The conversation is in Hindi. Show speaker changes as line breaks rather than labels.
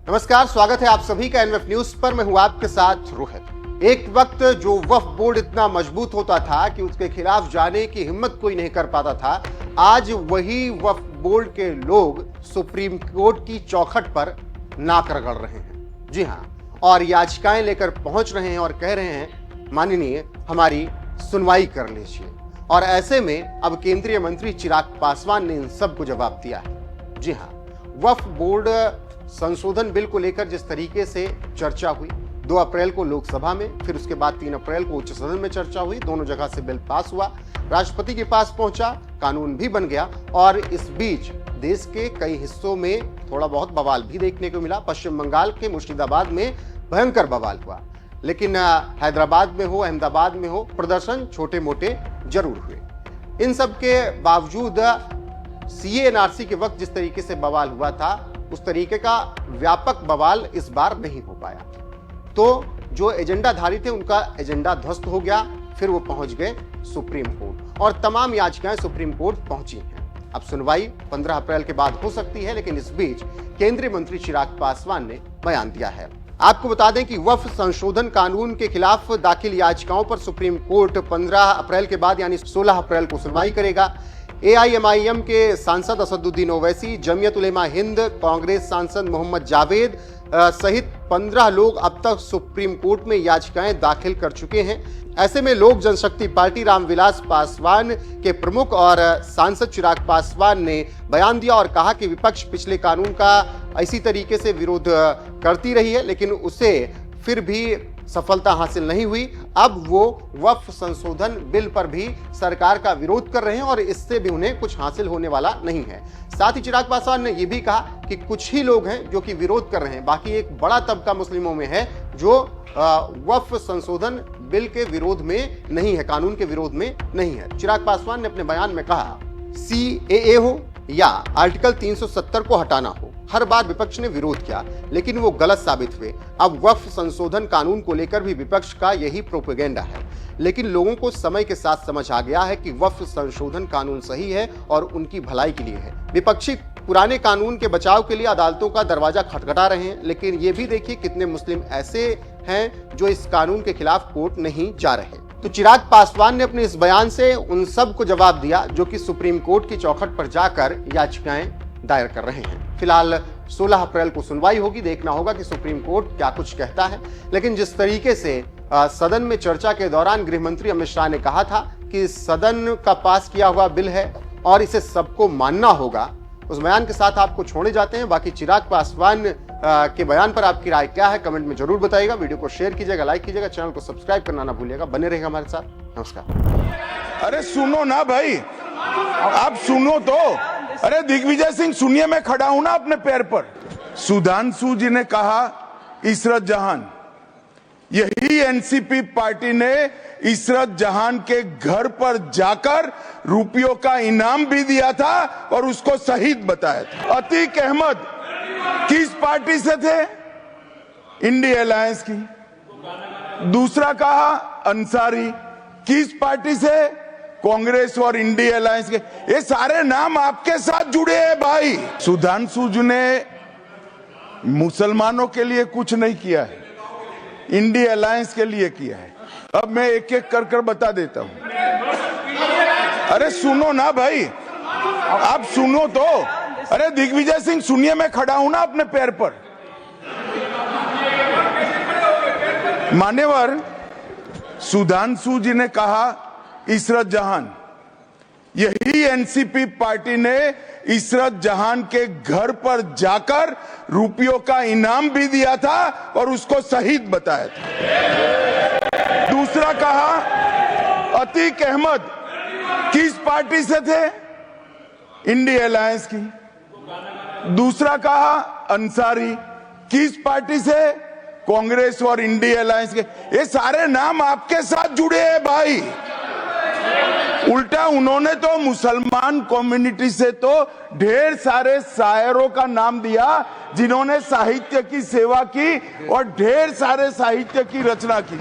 नमस्कार, स्वागत है आप सभी का एनएफ न्यूज पर। मैं हूं आपके साथ रोहित। एक वक्त जो वक्फ बोर्ड इतना मजबूत होता था कि उसके खिलाफ जाने की हिम्मत कोई नहीं कर पाता था, आज वही वक्फ बोर्ड के लोग सुप्रीम कोर्ट की चौखट पर नाक रगड़ रहे हैं। जी हां, और याचिकाएं लेकर पहुंच रहे हैं और कह रहे हैं माननीय हमारी सुनवाई कर लीजिए। और ऐसे में अब केंद्रीय मंत्री चिराग पासवान ने इन सबको जवाब दिया है। जी हां, वक्फ बोर्ड संशोधन बिल को लेकर जिस तरीके से चर्चा हुई, 2 अप्रैल को लोकसभा में, फिर उसके बाद 3 अप्रैल को उच्च सदन में चर्चा हुई, दोनों जगह से बिल पास हुआ, राष्ट्रपति के पास पहुंचा, कानून भी बन गया। और इस बीच देश के कई हिस्सों में थोड़ा बहुत बवाल भी देखने को मिला। पश्चिम बंगाल के मुर्शिदाबाद में भयंकर बवाल हुआ, लेकिन हैदराबाद में हो, अहमदाबाद में हो, प्रदर्शन छोटे मोटे जरूर हुए। इन सब के बावजूद सीए एनआरसी के वक्त जिस तरीके से बवाल हुआ था, उस तरीके का व्यापक बवाल इस बार नहीं हो पाया। तो जो एजेंडाधारी थे उनका एजेंडा ध्वस्त हो गया, फिर वो पहुंच गए सुप्रीम कोर्ट और तमाम याचिकाएं सुप्रीम कोर्ट पहुंची हैं। अब सुनवाई 15 अप्रैल के बाद हो सकती है, लेकिन इस बीच केंद्रीय मंत्री चिराग पासवान ने बयान दिया है। आपको बता दें कि वक्फ संशोधन कानून के खिलाफ दाखिल याचिकाओं पर सुप्रीम कोर्ट 15 अप्रैल के बाद यानी 16 अप्रैल को सुनवाई करेगा। एआईएमआईएम के सांसद असदुद्दीन ओवैसी, जमीयत उलेमा हिंद, कांग्रेस सांसद मोहम्मद जावेद सहित 15 लोग अब तक सुप्रीम कोर्ट में याचिकाएं दाखिल कर चुके हैं। ऐसे में लोक जनशक्ति पार्टी रामविलास पासवान के प्रमुख और सांसद चिराग पासवान ने बयान दिया और कहा कि विपक्ष पिछले कानून का इसी तरीके से विरोध करती रही है, लेकिन उसे फिर भी सफलता हासिल नहीं हुई। अब वो वक्फ संशोधन बिल पर भी सरकार का विरोध कर रहे हैं और इससे भी उन्हें कुछ हासिल होने वाला नहीं है। साथ ही चिराग पासवान ने यह भी कहा कि कुछ ही लोग हैं जो कि विरोध कर रहे हैं, बाकी एक बड़ा तबका मुस्लिमों में है जो वक्फ संशोधन बिल के विरोध में नहीं है, कानून के विरोध में नहीं है। चिराग पासवान ने अपने बयान में कहा, सीएए हो या आर्टिकल 370 को हटाना हो, हर बार विपक्ष ने विरोध किया, लेकिन वो गलत साबित हुए। अब वक्फ संशोधन कानून को लेकर भी विपक्ष का यही प्रोपेगेंडा है, लेकिन लोगों को समय के साथ समझ आ गया है कि वक्फ संशोधन कानून सही है और उनकी भलाई के लिए है। विपक्षी पुराने कानून के बचाव के लिए अदालतों का दरवाजा खटखटा रहे हैं, लेकिन ये भी देखिए कितने मुस्लिम ऐसे हैं जो इस कानून के खिलाफ कोर्ट नहीं जा रहे। तो चिराग पासवान ने अपने इस बयान से उन सब को जवाब दिया जो कि सुप्रीम कोर्ट की चौखट पर जाकर याचिकाएं दायर कर रहे हैं। फिलहाल 16 अप्रैल को सुनवाई होगी, देखना होगा कि सुप्रीम कोर्ट क्या कुछ कहता है। लेकिन जिस तरीके से सदन में चर्चा के दौरान गृह मंत्री अमित शाह ने कहा था कि सदन का पास किया हुआ बिल है और इसे सबको मानना होगा, उस बयान के साथ आपको छोड़े जाते हैं। बाकी चिराग पासवान के बयान पर आपकी राय क्या है, कमेंट में जरूर बताइएगा। वीडियो को शेयर कीजिएगा, लाइक कीजिएगा, चैनल को सब्सक्राइब करना ना भूलिएगा। बने रहेगा हमारे साथ। नमस्कार।
अरे सुनो ना भाई, आप सुनो तो। अरे दिग्विजय सिंह, सुनिए, मैं खड़ा हूं ना अपने पैर पर। सुधांशु जी ने कहा इशरत जहान, यही एनसीपी पार्टी ने इशरत जहान के घर पर जाकर रुपयों का इनाम भी दिया था और उसको शहीद बताया था। अतीक अहमद किस पार्टी से थे? इंडिया अलायंस की। दूसरा कहा अंसारी, किस पार्टी से? कांग्रेस और इंडिया अलायंस के। ये सारे नाम आपके साथ जुड़े हैं भाई। सुधांशु जी ने मुसलमानों के लिए कुछ नहीं किया है, इंडिया अलायंस के लिए किया है। अब मैं एक एक कर कर बता देता हूं। अरे सुनो ना भाई, आप सुनो तो। अरे दिग्विजय सिंह, सुनिए, मैं खड़ा हूं ना अपने पैर पर। मान्यवर सुधांशु जी ने कहा इशरत जहान, यही एनसीपी पार्टी ने इशरत जहान के घर पर जाकर रुपयों का इनाम भी दिया था और उसको शहीद बताया था। दूसरा कहा अतीक अहमद, किस पार्टी से थे? इंडिया अलायंस की। दूसरा कहा अंसारी, किस पार्टी से? कांग्रेस और इंडिया अलायंस के। ये सारे नाम आपके साथ जुड़े हैं भाई। उल्टा उन्होंने तो मुसलमान कम्युनिटी से तो ढेर सारे शायरों का नाम दिया जिन्होंने साहित्य की सेवा की और ढेर सारे साहित्य की रचना की।